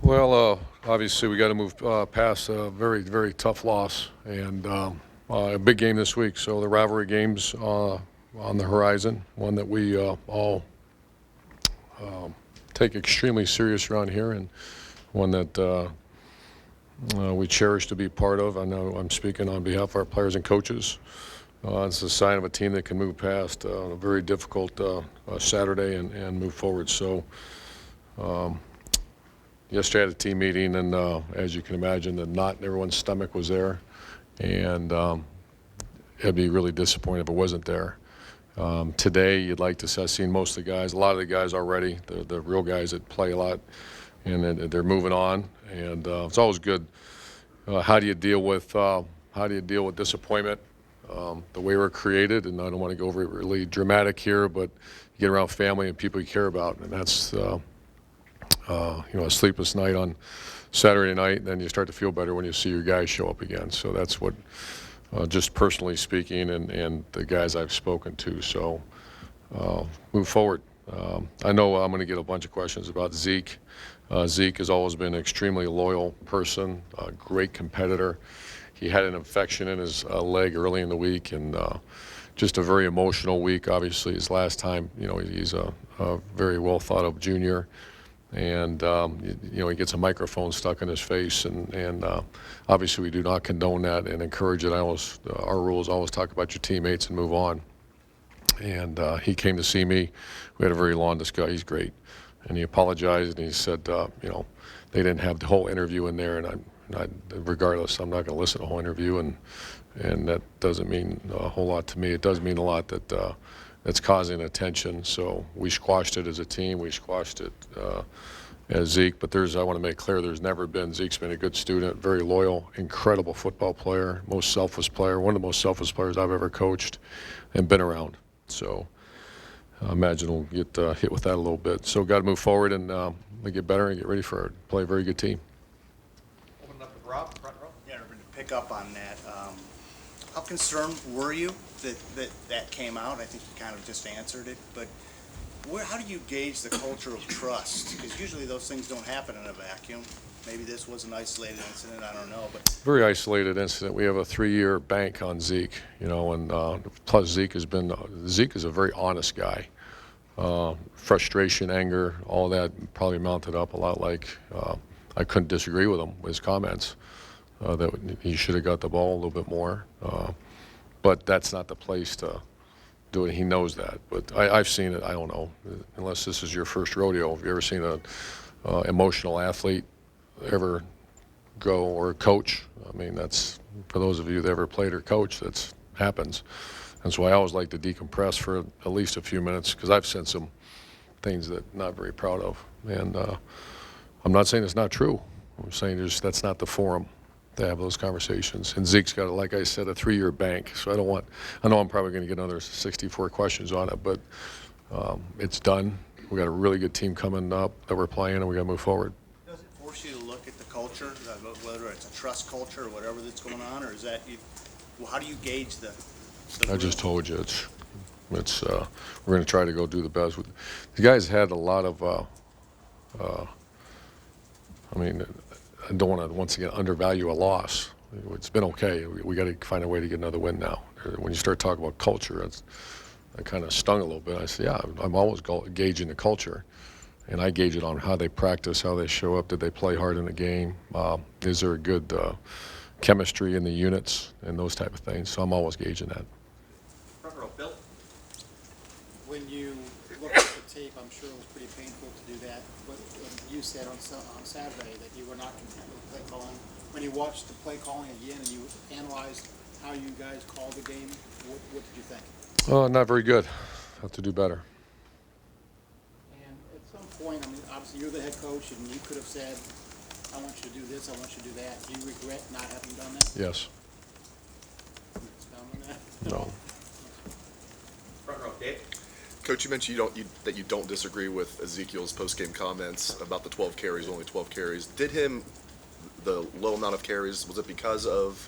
Well, obviously we got to move past a very, very tough loss and a big game this week. So the rivalry games on the horizon, one that we all take extremely serious around here, and one that we cherish to be part of. I know I'm speaking on behalf of our players and coaches. It's a sign of a team that can move past a very difficult Saturday and move forward. So. Yesterday I had a team meeting, and as you can imagine, not everyone's stomach was there, and I'd be really disappointed if it wasn't there. Today, you'd like to have seen most of the guys, a lot of the guys already, the real guys that play a lot, and they're moving on, and it's always good. How do you deal with disappointment? The way we're created, and I don't want to go really dramatic here, but you get around family and people you care about, and that's. A sleepless night on Saturday night, and then you start to feel better when you see your guys show up again. So that's what, just personally speaking, and the guys I've spoken to. So move forward. I know I'm going to get a bunch of questions about Zeke. Zeke has always been an extremely loyal person, a great competitor. He had an infection in his leg early in the week, and just a very emotional week. Obviously, his last time, he's a very well thought of junior. And he gets a microphone stuck in his face, and obviously we do not condone that and encourage it. Our rules always talk about your teammates and move on. And he came to see me. We had a very long discussion. He's great, and he apologized, and he said, they didn't have the whole interview in there, and regardless, I'm not going to listen to the whole interview, and that doesn't mean a whole lot to me. It does mean a lot that. That's causing attention. So we squashed it as a team. We squashed it as Zeke. But I want to make clear, Zeke's been a good student, very loyal, incredible football player, most selfless player, one of the most selfless players I've ever coached and been around. So I imagine we'll get hit with that a little bit. So got to move forward and get better and get ready for play a very good team. Open up to Rob, front row. Yeah, to pick up on that, how concerned were you that came out? I think you kind of just answered it, but how do you gauge the culture of trust? Because usually those things don't happen in a vacuum. Maybe this was an isolated incident, I don't know. But very isolated incident. We have a 3-year bank on Zeke, and plus Zeke is a very honest guy. Frustration, anger, all that probably mounted up a lot. Like I couldn't disagree with him with his comments. That he should have got the ball a little bit more. But that's not the place to do it. He knows that. But I've seen it. I don't know. Unless this is your first rodeo, have you ever seen an emotional athlete ever go, or a coach? I mean, that's, for those of you that ever played or coached, that happens. And so I always like to decompress for at least a few minutes, because I've seen some things that I'm not very proud of. And I'm not saying it's not true. I'm saying that's not the forum to have those conversations. And Zeke's got, like I said, a 3-year bank. So I know I'm probably going to get another 64 questions on it, but it's done. We got a really good team coming up that we're playing, and we got to move forward. does it force you to look at the culture, whether it's a trust culture or whatever that's going on, or is that how do you gauge the I just told you it's we're going to try to go do the best. The guys had a lot of I don't want to, once again, undervalue a loss. It's been okay. We got to find a way to get another win now. When you start talking about culture, I kind of stung a little bit. I said, yeah, I'm always gauging the culture, and I gauge it on how they practice, how they show up. Did they play hard in the game? Is there a good chemistry in the units and those type of things? So I'm always gauging that. Front row, Bill. When you look at the tape, I'm sure it was pretty painful to do that. But you said on Saturday that you were not content with play calling. When you watched the play calling again and you analyzed how you guys called the game, what did you think? Not very good. Have to do better. And at some point, I mean, obviously you're the head coach, and you could have said, I want you to do this, I want you to do that. Do you regret not having done that? Yes. Expound on that? No. Front row, Dave. Coach, you mentioned that you don't disagree with Ezekiel's post-game comments about the 12 carries, only 12 carries. The low amount of carries, was it because of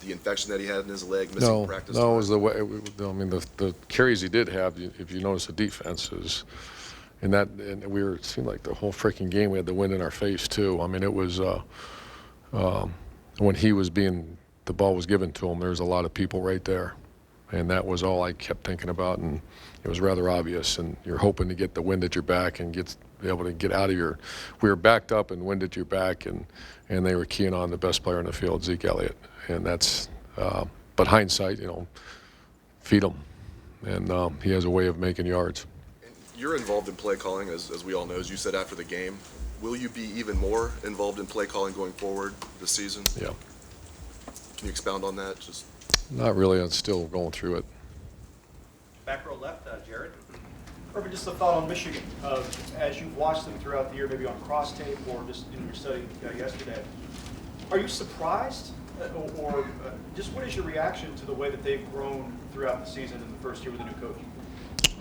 the infection that he had in his leg, missing practice? No, it was the way. The carries he did have, if you notice the defense, and it seemed like the whole freaking game we had the wind in our face too. I mean, it was when the ball was given to him, there was a lot of people right there, and that was all I kept thinking about, and it was rather obvious. And you're hoping to get the wind at your back and be able to get out of your. We were backed up and wind at your back, and they were keying on the best player on the field, Zeke Elliott, and that's. But hindsight, feed him, and he has a way of making yards. You're involved in play calling, as we all know, as you said after the game. Will you be even more involved in play calling going forward this season? Yeah. Can you expound on that? Not really. I'm still going through it. Back row left, Jared. Urban, just a thought on Michigan. As you've watched them throughout the year, maybe on cross tape or just in your study yesterday, are you surprised, or just what is your reaction to the way that they've grown throughout the season in the first year with a new coach?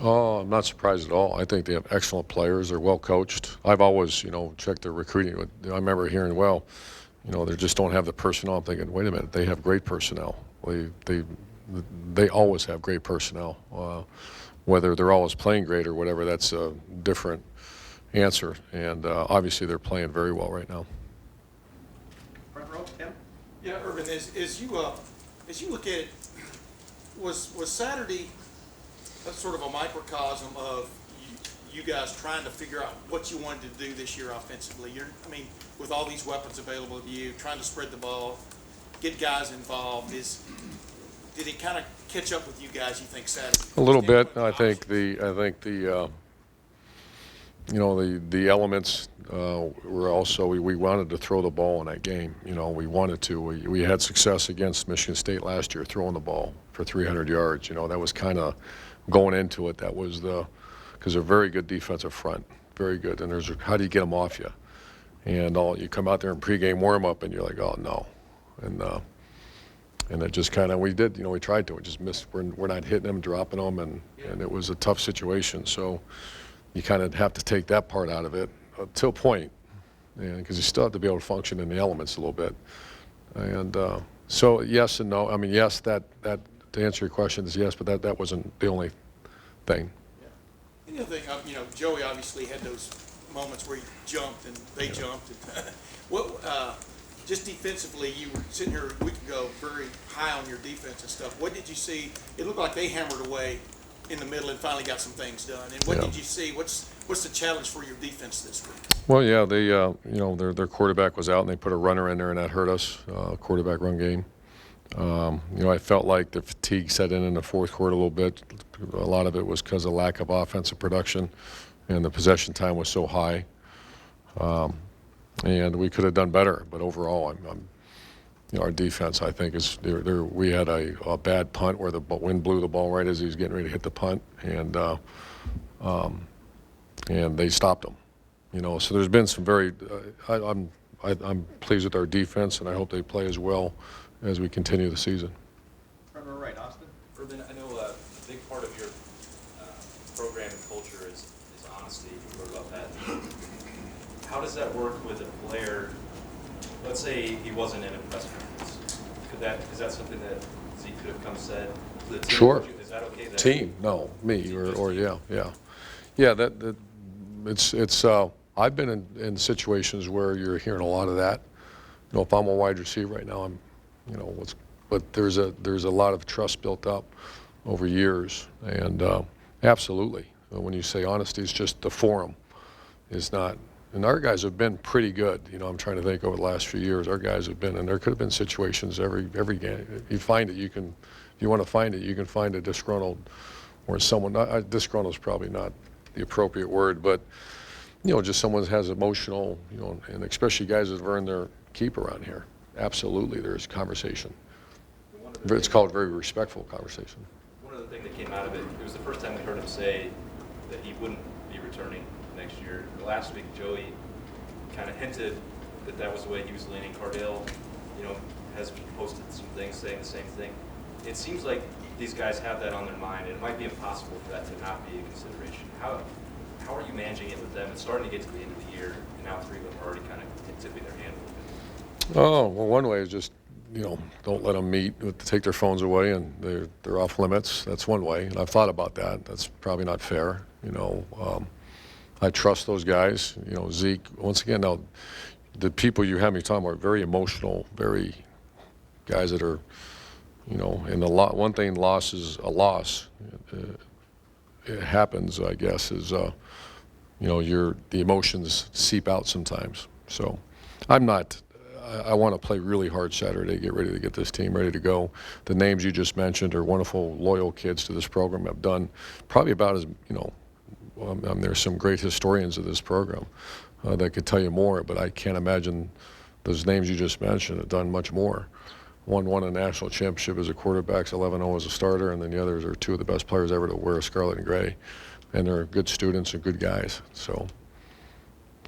Oh, I'm not surprised at all. I think they have excellent players. They're well coached. I've always, checked their recruiting. I remember hearing, they just don't have the personnel. I'm thinking, wait a minute, they have great personnel. They always have great personnel. Whether they're always playing great or whatever, that's a different answer. And obviously, they're playing very well right now. Front row, Tim. Yeah, Urban, as you look at it, was Saturday a sort of a microcosm of you guys trying to figure out what you wanted to do this year offensively? With all these weapons available to you, trying to spread the ball, get guys involved. Did it kind of catch up with you guys, you think, Saturday? A little bit. I think the elements were also we wanted to throw the ball in that game. We wanted to. We had success against Michigan State last year throwing the ball for 300 yards. That was kind of going into it. That was because they're very good defensive front, very good. And there's how do you get them off you? And you come out there in pregame warm up and you're like, oh no, and it just kind of we did. We tried to. We just missed. We're not hitting them, dropping them, and it was a tough situation. So you kind of have to take that part out of it to a point, because you still have to be able to function in the elements a little bit. And so yes and no. Yes, that to answer your question is yes, but that wasn't the only thing. And the other thing, Joey obviously had those moments where he jumped and they jumped. And just defensively, you were sitting here a week ago very high on your defense and stuff. What did you see? It looked like they hammered away in the middle and finally got some things done. And what did you see? What's the challenge for your defense this week? Well, yeah, they their quarterback was out and they put a runner in there and that hurt us. Quarterback run game. I felt like the fatigue set in the fourth quarter a little bit. A lot of it was because of lack of offensive production, and the possession time was so high. And we could have done better, but overall, our defense, I think, is there. We had a bad punt where the wind blew the ball right as he was getting ready to hit the punt, and they stopped him. So there's been some very. I'm pleased with our defense, and I hope they play as well as we continue the season. Front row right, Austin. Urban, I know a big part of your program and culture is honesty. You wrote about that. How does that work with a player? Let's say he wasn't in a press conference. Is that something that Zeke could have come said to the team? Sure. Is that okay? Team? No, me or yeah. That it's. I've been in situations where you're hearing a lot of that. If I'm a wide receiver right now, but there's a lot of trust built up over years, and absolutely, when you say honesty, it's just the forum is not. And our guys have been pretty good. I'm trying to think over the last few years. Our guys have been, and there could have been situations every game. You find it, if you want to find it, you can find a disgruntled, or someone. Disgruntled is probably not the appropriate word, but just someone that has emotional, and especially guys that have earned their keep around here. Absolutely, there's conversation. It's called very respectful conversation. One of the things that came out of it was the first time we heard him say that he wouldn't be returning next year. Last week, Joey kind of hinted that was the way he was leaning. Cardale, has posted some things saying the same thing. It seems like these guys have that on their mind, and it might be impossible for that to not be a consideration. How are you managing it with them? It's starting to get to the end of the year, and now three of them are already kind of tipping their hand a little bit. Oh, well, one way is just, don't let them meet, take their phones away, and they're off limits. That's one way, and I've thought about that. That's probably not fair. I trust those guys. You know, Zeke, once again, now, the people you have me talking about are very emotional, very guys that are, you know, and one thing, loss is a loss. It happens, I guess, is, you know, the emotions seep out sometimes. So I'm not, I want to play really hard Saturday, get ready to get this team ready to go. The names you just mentioned are wonderful, loyal kids to this program. I've done probably about as, you know, there's some great historians of this program that could tell you more, but I can't imagine those names you just mentioned have done much more. One won a national championship as a quarterback, 11-0 as a starter, and then the others are two of the best players ever to wear scarlet and gray. And they're good students and good guys. So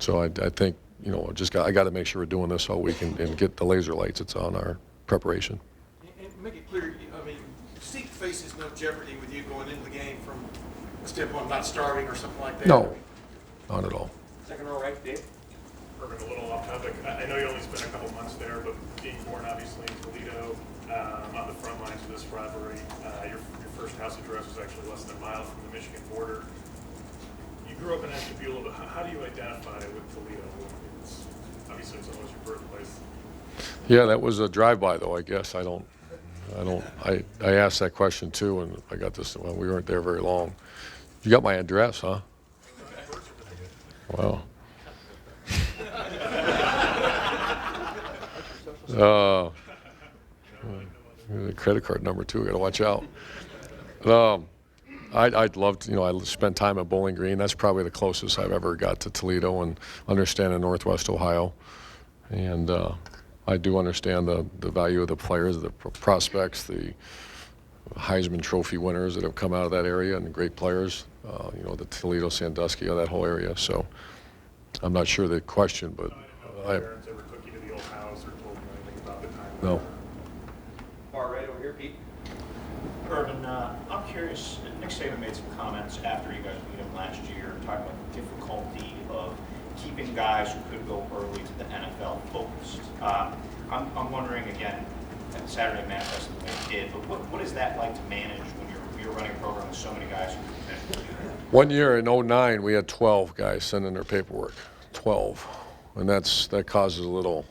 I think, you know, I got to make sure we're doing this all week and get the laser lights. It's on our preparation. And make it clear, I mean, Zeke faces no jeopardy with you going into the game from a standpoint of not starting or something like that. No, not at all. Second row right, Dave. Perfect, a little off topic. I know you only spent a couple months there, but being born obviously in Toledo, on the front lines of this rivalry, your first house address was actually less than a mile from the Michigan border. You grew up in Ashtabula, but how do you identify with Toledo? Obviously it's almost your birthplace. Yeah, that was a drive-by, though, I guess. I asked that question, too, and I got this, well, we weren't there very long. You got my address, huh? Wow. The credit card number, too. I got to watch out. I'd love to, you know, I spent time at Bowling Green. That's probably the closest I've ever got to Toledo and understanding Northwest Ohio. And I do understand the value of the players, the prospects, the Heisman Trophy winners that have come out of that area, and great players, you know, the Toledo, Sandusky, that whole area. So I'm not sure the question, but I don't know if parents ever took you to the old house or told you anything about the time. No. Far right over here, Pete. Urban, I'm curious, Nick Saban made some comments after you guys beat him last year, talking about the difficulty of keeping guys who could go early to the NFL focused. I'm wondering, again, that Saturday manifested the way it did, but what is that like to manage when you're running a program with so many guys who could potentially do that? One year in 2009, we had 12 guys sending their paperwork. 12. And that causes a little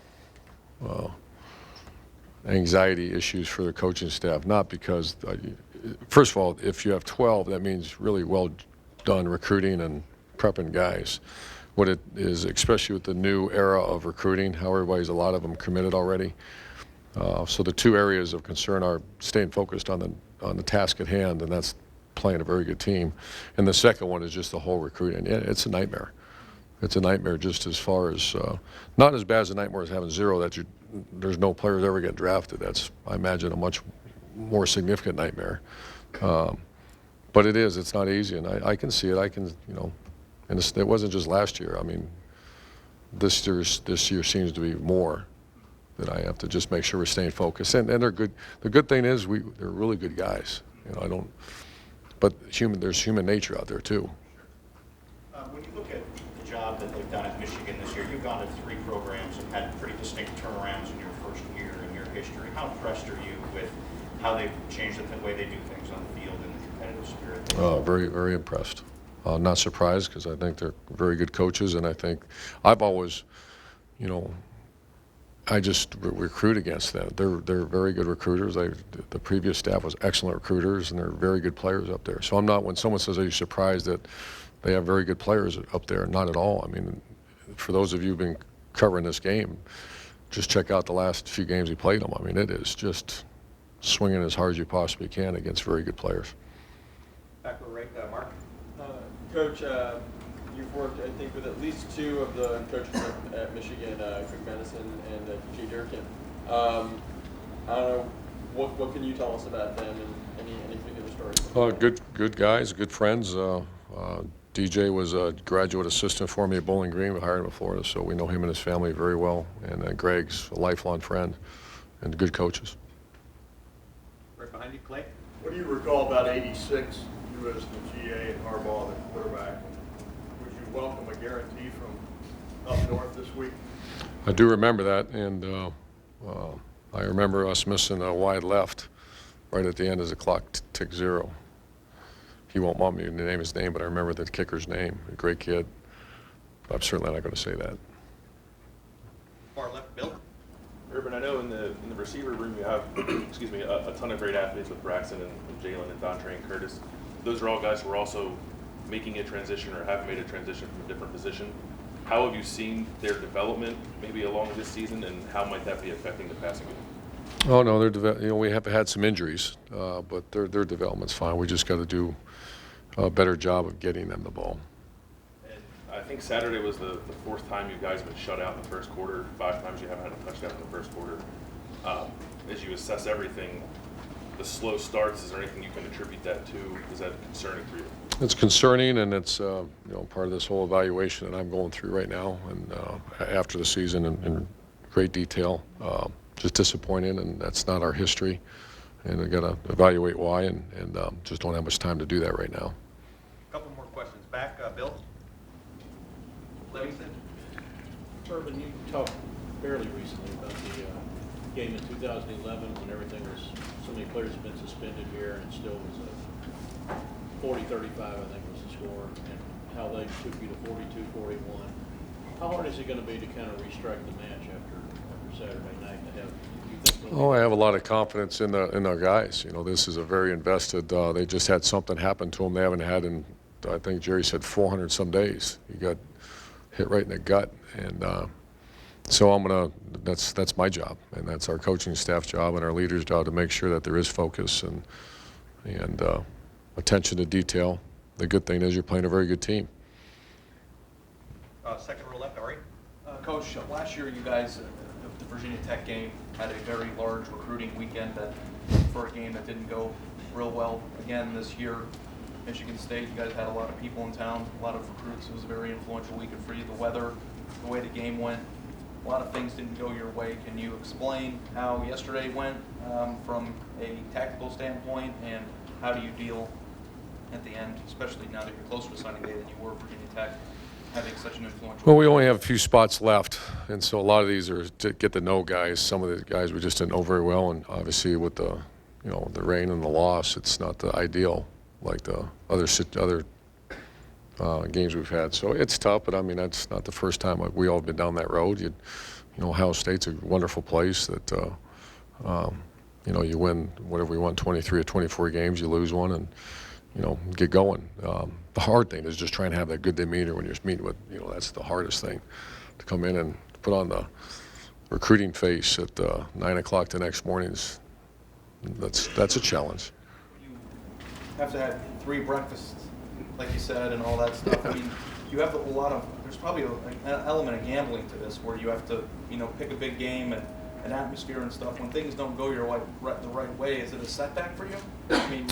anxiety issues for the coaching staff. Not because, first of all, if you have 12, that means really well done recruiting and prepping guys. What it is, especially with the new era of recruiting, how everybody's, a lot of them committed already. So the two areas of concern are staying focused on the task at hand, and that's playing a very good team. And the second one is just the whole recruiting. It's a nightmare. It's a nightmare just as far as, not as bad as a nightmare as having zero, that there's no players ever get drafted. That's, I imagine, a much more significant nightmare. But it's not easy, and I can see it. I can, you know, and it wasn't just last year. I mean, this year seems to be more, that I have to just make sure we're staying focused. And they're good. The good thing is they're really good guys. You know, but there's human nature out there too. When you look at the job that they've done at Michigan this year, you've gone to 3 programs and had pretty distinct turnarounds in your first year in your history. How impressed are you with how they've changed the way they do things on the field and the competitive spirit? Very, very impressed. Not surprised, because I think they're very good coaches, and I think I've always, you know, I just recruit against them. They're very good recruiters. The previous staff was excellent recruiters, and they're very good players up there. So I'm not, when someone says, are you surprised that they have very good players up there? Not at all. I mean, for those of you who've been covering this game, just check out the last few games he played them. I mean, it is just swinging as hard as you possibly can against very good players. Back row right, Mark. Coach, you've worked, I think, with at least 2 of the coaches at Michigan, Cook Madison and G. Durkin. I don't know, what can you tell us about them and any particular stories? Good guys, good friends. DJ was a graduate assistant for me at Bowling Green. We hired him in Florida, so we know him and his family very well. And Greg's a lifelong friend, and good coaches. Right behind you, Clay. What do you recall about '86? You as the GA and Harbaugh, the quarterback. Would you welcome a guarantee from up north this week? I do remember that, and I remember us missing a wide left right at the end as the clock ticked 0. He won't want me to name his name, but I remember the kicker's name. A great kid. I'm certainly not going to say that. Far left, Bill. Urban, I know in the receiver room you have, excuse me, a ton of great athletes with Braxton and Jalen and Dontre and Curtis. Those are all guys who are also making a transition or have made a transition from a different position. How have you seen their development maybe along this season, and how might that be affecting the passing game? Oh no, we have had some injuries, but their development's fine. We just got to do a better job of getting them the ball. And I think Saturday was the fourth time you guys have been shut out in the first quarter. 5 times you haven't had a touchdown in the first quarter. As you assess everything, the slow starts, is there anything you can attribute that to? Is that concerning for you? It's concerning, and it's part of this whole evaluation that I'm going through right now, and after the season in great detail. Just disappointing, and that's not our history, and we got to evaluate why, and just don't have much time to do that right now. A couple more questions. Back, Bill. Livingston. Urban, you talked fairly recently about the game in 2011 when everything was, so many players have been suspended here, and still was a 40-35, I think was the score, and how they took you to 42-41. How hard is it going to be to kind of restrike the match after Saturday night to have? I have a lot of confidence in our guys. This is a very invested. They just had something happen to them they haven't had in, I think Jerry said, 400 some days. You got hit right in the gut, and so that's my job, and that's our coaching staff's job and our leaders' job to make sure that there is focus and attention to detail. The good thing is you're playing a very good team. Second row left, Ari. Coach, last year you guys, the Virginia Tech game, had a very large recruiting weekend for a game that didn't go real well. Again, this year, Michigan State, you guys had a lot of people in town, a lot of recruits. It was a very influential weekend for you. The weather, the way the game went, a lot of things didn't go your way. Can you explain how yesterday went from a tactical standpoint, and how do you deal at the end, especially now that you're closer to signing day than you were Virginia Tech, having such an influential? Well, we only have a few spots left, and so a lot of these are to get to know guys. Some of the guys we just didn't know very well, and obviously with the rain and the loss, it's not the ideal like the other games we've had. So it's tough, but I mean that's not the first time we all been down that road. Ohio State's a wonderful place that you win whatever we won 23 or 24 games, you lose one, and get going. The hard thing is just trying to have that good demeanor when you're meeting with, that's the hardest thing, to come in and put on the recruiting face at 9 o'clock the next morning. That's a challenge. You have to have 3 breakfasts, like you said, and all that stuff. I mean, you have there's probably an element of gambling to this where you have to, pick a big game and an atmosphere and stuff. When things don't go your way, the right way, is it a setback for you? I mean,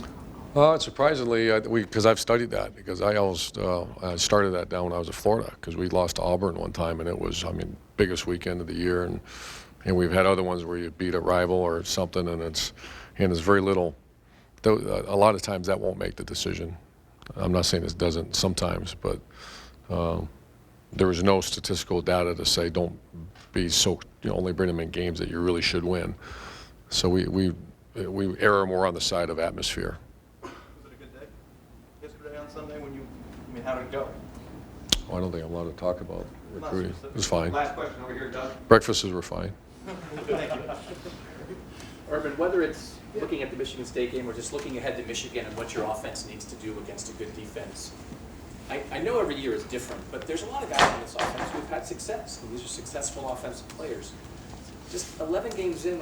surprisingly, because I've studied that, because I started that down when I was at Florida, because we lost to Auburn one time, and it was, biggest weekend of the year, and we've had other ones where you beat a rival or something, and it's very little. A lot of times that won't make the decision. I'm not saying this doesn't sometimes, but there was no statistical data to say don't be so only bring them in games that you really should win. So we err more on the side of atmosphere. yesterday on Sunday how did it go? I don't think I'm allowed to talk about recruiting. It was fine. Last question over here, Doug. Breakfasts were fine. Thank you. Urban, whether it's looking at the Michigan State game or just looking ahead to Michigan and what your offense needs to do against a good defense, I know every year is different, but there's a lot of guys on this offense who've had success, and these are successful offensive players. Just 11 games in,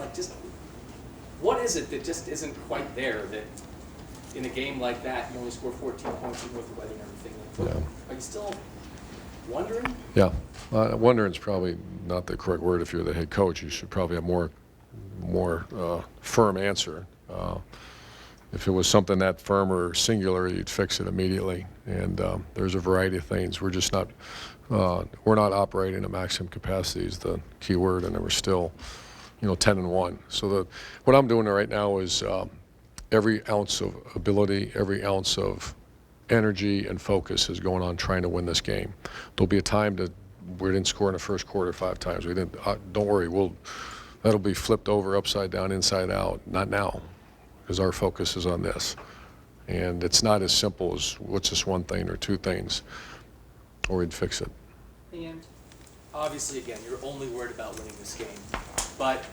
what is it that just isn't quite there, that in a game like that, you only score 14 points even with the weather and everything? Yeah. Are you still wondering? Yeah, wondering is probably not the correct word. If you're the head coach, you should probably have more firm answer. If it was something that firm or singular, you'd fix it immediately. And there's a variety of things. We're just not we're not operating at maximum capacity is the key word, and we're still 10-1. So what I'm doing right now is every ounce of ability, every ounce of energy and focus is going on trying to win this game. There'll be a time that we didn't score in the first quarter 5 times. We didn't. Don't worry, that'll be flipped over, upside down, inside out. Not now, because our focus is on this. And it's not as simple as what's this one thing or 2 things, or we'd fix it. And obviously, again, you're only worried about winning this game. But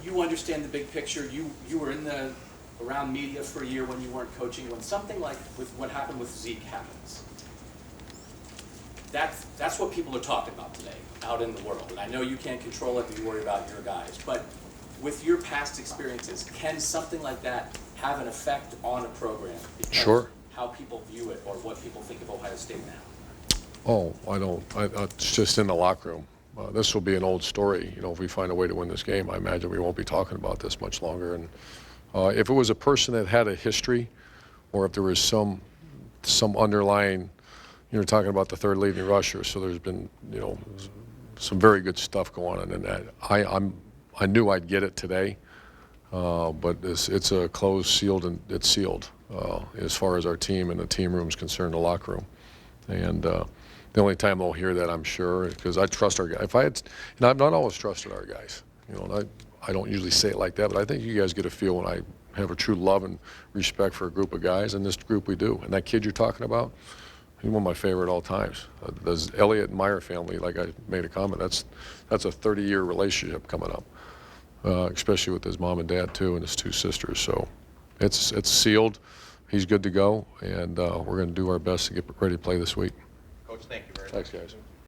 you understand the big picture. You were around media for a year when you weren't coaching. When something like with what happened with Zeke happens, that's what people are talking about today out in the world. And I know you can't control it, but you worry about your guys. But with your past experiences, can something like that have an effect on a program? Because Sure. how people view it or what people think of Ohio State now? Oh, I don't. It's just in the locker room. This will be an old story. You know, if we find a way to win this game, I imagine we won't be talking about this much longer. And if it was a person that had a history, or if there was some underlying, you're talking about the third leading rusher, so there's been, you know, some very good stuff going on in that. I knew I'd get it today, but it's a closed, sealed, and it's sealed as far as our team and the team room is concerned, the locker room. And the only time they'll hear that, I'm sure, because I trust our guys. And I've not always trusted our guys. You know, and I don't usually say it like that, but I think you guys get a feel when I have a true love and respect for a group of guys, and this group we do. And that kid you're talking about, he's one of my favorite all times. The Elliott and Meyer family, like I made a comment, that's a 30-year relationship coming up, especially with his mom and dad too, and his two sisters. So it's sealed. He's good to go, and we're going to do our best to get ready to play this week. Coach, thank you very much. Thanks, guys.